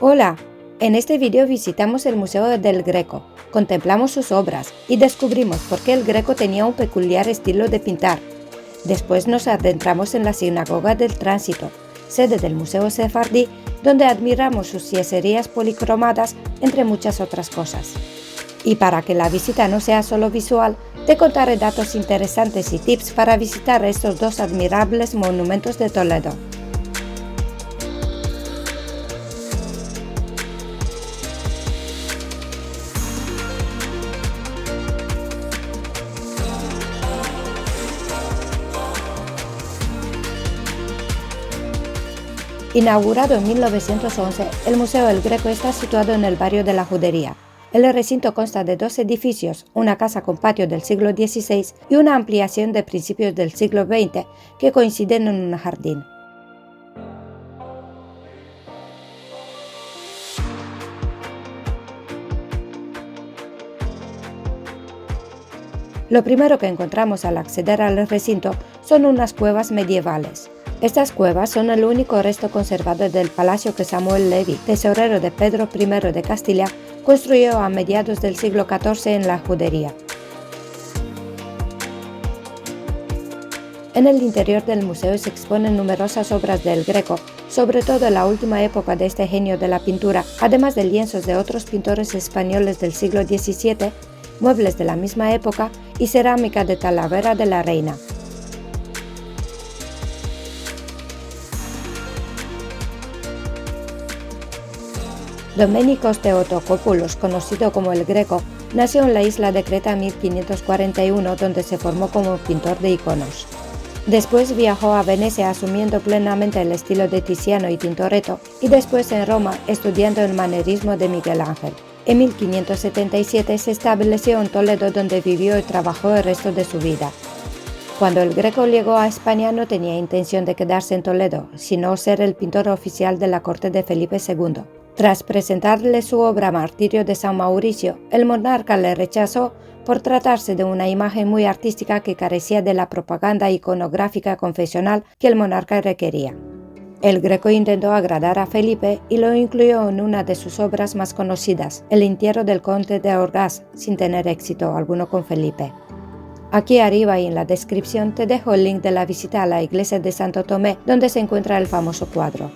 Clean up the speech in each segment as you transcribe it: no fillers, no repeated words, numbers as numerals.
Hola, en este video visitamos el Museo del Greco, contemplamos sus obras y descubrimos por qué el Greco tenía un peculiar estilo de pintar. Después nos adentramos en la Sinagoga del Tránsito, sede del Museo Sefardí, donde admiramos sus yeserías policromadas, entre muchas otras cosas. Y para que la visita no sea solo visual, te contaré datos interesantes y tips para visitar estos dos admirables monumentos de Toledo. Inaugurado en 1911, el Museo del Greco está situado en el barrio de la Judería. El recinto consta de dos edificios, una casa con patio del siglo XVI y una ampliación de principios del siglo XX que coinciden en un jardín. Lo primero que encontramos al acceder al recinto son unas cuevas medievales. Estas cuevas son el único resto conservado del palacio que Samuel Levi, tesorero de Pedro I de Castilla, construyó a mediados del siglo XIV en la Judería. En el interior del museo se exponen numerosas obras del Greco, sobre todo en la última época de este genio de la pintura, además de lienzos de otros pintores españoles del siglo XVII, muebles de la misma época y cerámica de Talavera de la Reina. Domenicos Theotokopoulos, conocido como el Greco, nació en la isla de Creta en 1541, donde se formó como pintor de iconos. Después viajó a Venecia asumiendo plenamente el estilo de Tiziano y Tintoretto, y después en Roma estudiando el manierismo de Miguel Ángel. En 1577 se estableció en Toledo, donde vivió y trabajó el resto de su vida. Cuando el Greco llegó a España no tenía intención de quedarse en Toledo, sino ser el pintor oficial de la corte de Felipe II. Tras presentarle su obra Martirio de San Mauricio, el monarca le rechazó por tratarse de una imagen muy artística que carecía de la propaganda iconográfica confesional que el monarca requería. El Greco intentó agradar a Felipe y lo incluyó en una de sus obras más conocidas, El entierro del conde de Orgaz, sin tener éxito alguno con Felipe. Aquí arriba y en la descripción te dejo el link de la visita a la iglesia de Santo Tomé, donde se encuentra el famoso cuadro.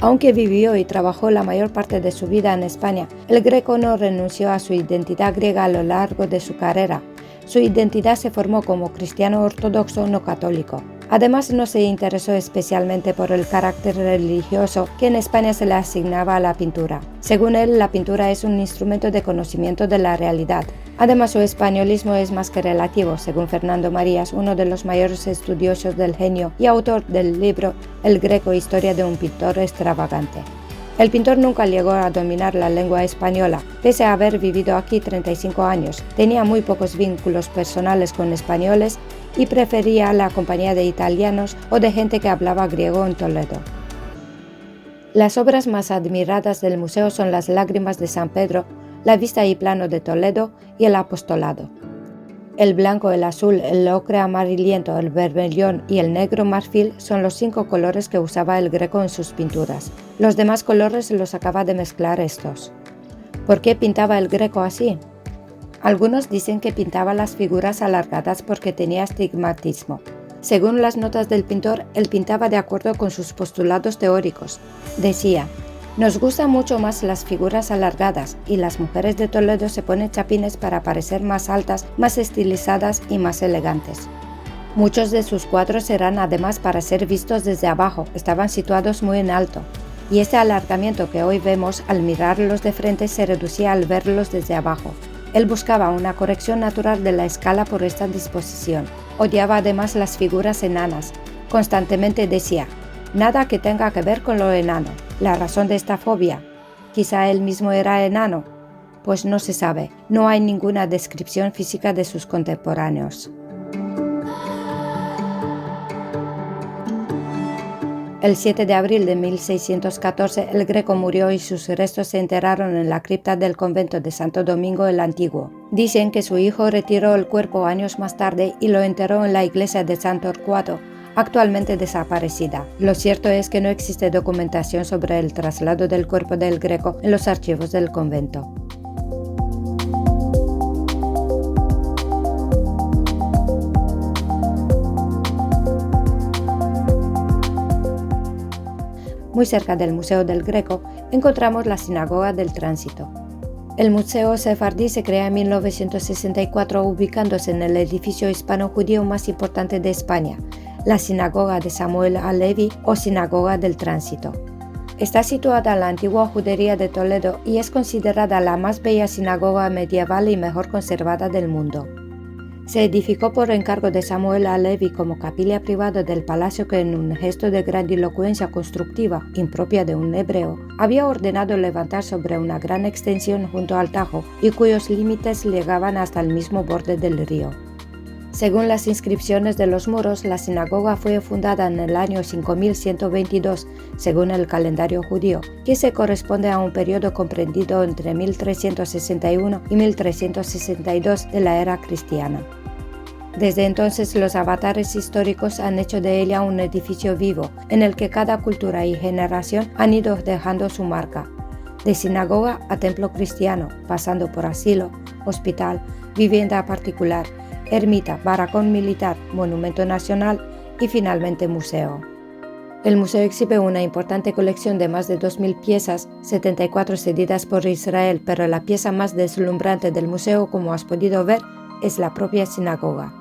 Aunque vivió y trabajó la mayor parte de su vida en España, el Greco no renunció a su identidad griega a lo largo de su carrera. Su identidad se formó como cristiano ortodoxo no católico. Además, no se interesó especialmente por el carácter religioso que en España se le asignaba a la pintura. Según él, la pintura es un instrumento de conocimiento de la realidad. Además, su españolismo es más que relativo, según Fernando Marías, uno de los mayores estudiosos del genio y autor del libro El Greco, historia de un pintor extravagante. El pintor nunca llegó a dominar la lengua española, pese a haber vivido aquí 35 años. Tenía muy pocos vínculos personales con españoles y prefería la compañía de italianos o de gente que hablaba griego en Toledo. Las obras más admiradas del museo son las Lágrimas de San Pedro, La vista y plano de Toledo y el Apostolado. El blanco, el azul, el ocre amarillento, el bermellón y el negro marfil son los 5 colores que usaba el Greco en sus pinturas. Los demás colores los acaba de mezclar estos. ¿Por qué pintaba el Greco así? Algunos dicen que pintaba las figuras alargadas porque tenía astigmatismo. Según las notas del pintor, él pintaba de acuerdo con sus postulados teóricos. Decía: nos gustan mucho más las figuras alargadas y las mujeres de Toledo se ponen chapines para parecer más altas, más estilizadas y más elegantes. Muchos de sus cuadros eran además para ser vistos desde abajo, estaban situados muy en alto, y este alargamiento que hoy vemos al mirarlos de frente se reducía al verlos desde abajo. Él buscaba una corrección natural de la escala por esta disposición. Odiaba además las figuras enanas. Constantemente decía: nada que tenga que ver con lo enano. La razón de esta fobia, ¿quizá él mismo era enano? Pues no se sabe, no hay ninguna descripción física de sus contemporáneos. El 7 de abril de 1614 el Greco murió y sus restos se enterraron en la cripta del convento de Santo Domingo el Antiguo. Dicen que su hijo retiró el cuerpo años más tarde y lo enterró en la iglesia de San Torcuato, actualmente desaparecida. Lo cierto es que no existe documentación sobre el traslado del cuerpo del Greco en los archivos del convento. Muy cerca del Museo del Greco encontramos la Sinagoga del Tránsito. El Museo Sefardí se crea en 1964 ubicándose en el edificio hispano-judío más importante de España, la Sinagoga de Samuel Halevi o Sinagoga del Tránsito. Está situada en la antigua judería de Toledo y es considerada la más bella sinagoga medieval y mejor conservada del mundo. Se edificó por encargo de Samuel Halevi como capilla privada del palacio que en un gesto de grandilocuencia constructiva, impropia de un hebreo, había ordenado levantar sobre una gran extensión junto al Tajo y cuyos límites llegaban hasta el mismo borde del río. Según las inscripciones de los muros, la sinagoga fue fundada en el año 5122, según el calendario judío, que se corresponde a un periodo comprendido entre 1361 y 1362 de la era cristiana. Desde entonces los avatares históricos han hecho de ella un edificio vivo, en el que cada cultura y generación han ido dejando su marca, de sinagoga a templo cristiano, pasando por asilo, hospital, vivienda particular, ermita, barracón militar, monumento nacional y finalmente museo. El museo exhibe una importante colección de más de 2.000 piezas, 74 cedidas por Israel, pero la pieza más deslumbrante del museo, como has podido ver, es la propia sinagoga.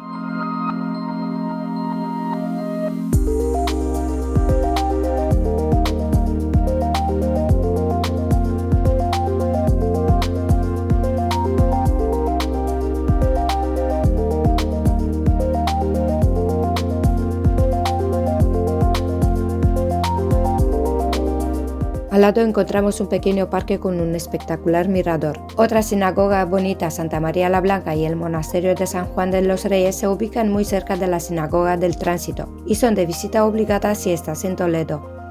Al lado encontramos un pequeño parque con un espectacular mirador. Otra sinagoga bonita, Santa María la Blanca, y el monasterio de San Juan de los Reyes se ubican muy cerca de la Sinagoga del Tránsito y son de visita obligada si estás en Toledo.